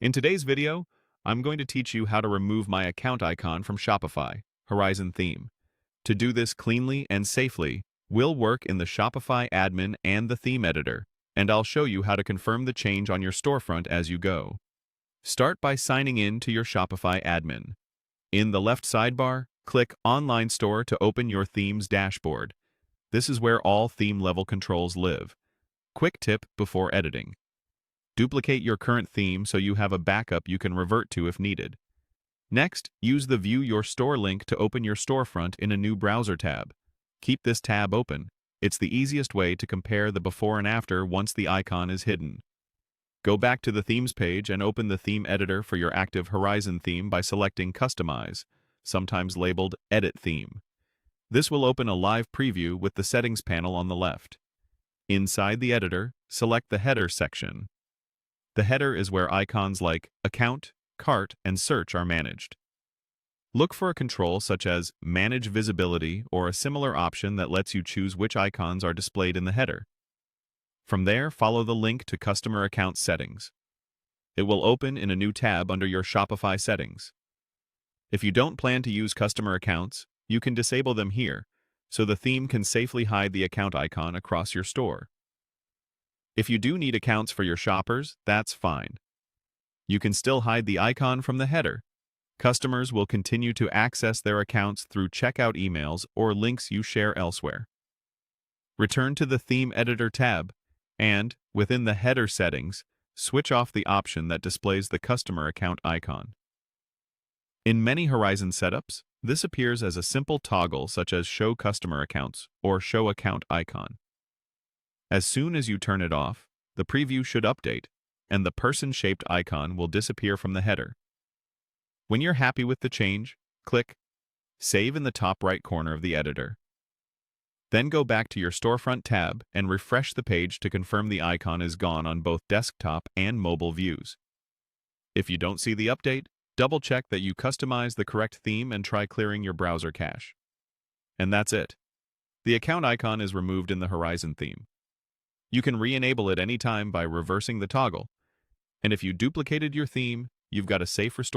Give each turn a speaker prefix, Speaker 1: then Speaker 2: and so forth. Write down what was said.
Speaker 1: In today's video, I'm going to teach you how to remove my account icon from Shopify Horizon theme. To do this cleanly and safely, we'll work in the Shopify admin and the theme editor, and I'll show you how to confirm the change on your storefront as you go. Start by signing in to your Shopify admin. In the left sidebar, click Online Store to open your theme's dashboard. This is where all theme-level controls live. Quick tip before editing. Duplicate your current theme so you have a backup you can revert to if needed. Next, use the View Your Store link to open your storefront in a new browser tab. Keep this tab open. It's the easiest way to compare the before and after once the icon is hidden. Go back to the Themes page and open the theme editor for your active Horizon theme by selecting Customize, sometimes labeled Edit Theme. This will open a live preview with the Settings panel on the left. Inside the editor, select the Header section. The header is where icons like Account, Cart, and Search are managed. Look for a control such as Manage Visibility or a similar option that lets you choose which icons are displayed in the header. From there, follow the link to Customer Account Settings. It will open in a new tab under your Shopify settings. If you don't plan to use customer accounts, you can disable them here, so the theme can safely hide the account icon across your store. If you do need accounts for your shoppers, that's fine. You can still hide the icon from the header. Customers will continue to access their accounts through checkout emails or links you share elsewhere. Return to the Theme Editor tab, and, within the header settings, switch off the option that displays the customer account icon. In many Horizon setups, this appears as a simple toggle such as Show Customer Accounts or Show Account Icon. As soon as you turn it off, the preview should update, and the person-shaped icon will disappear from the header. When you're happy with the change, click Save in the top right corner of the editor. Then go back to your Storefront tab and refresh the page to confirm the icon is gone on both desktop and mobile views. If you don't see the update, double-check that you customize the correct theme and try clearing your browser cache. And that's it. The account icon is removed in the Horizon theme. You can re-enable it anytime by reversing the toggle. And if you duplicated your theme, you've got a safe restore.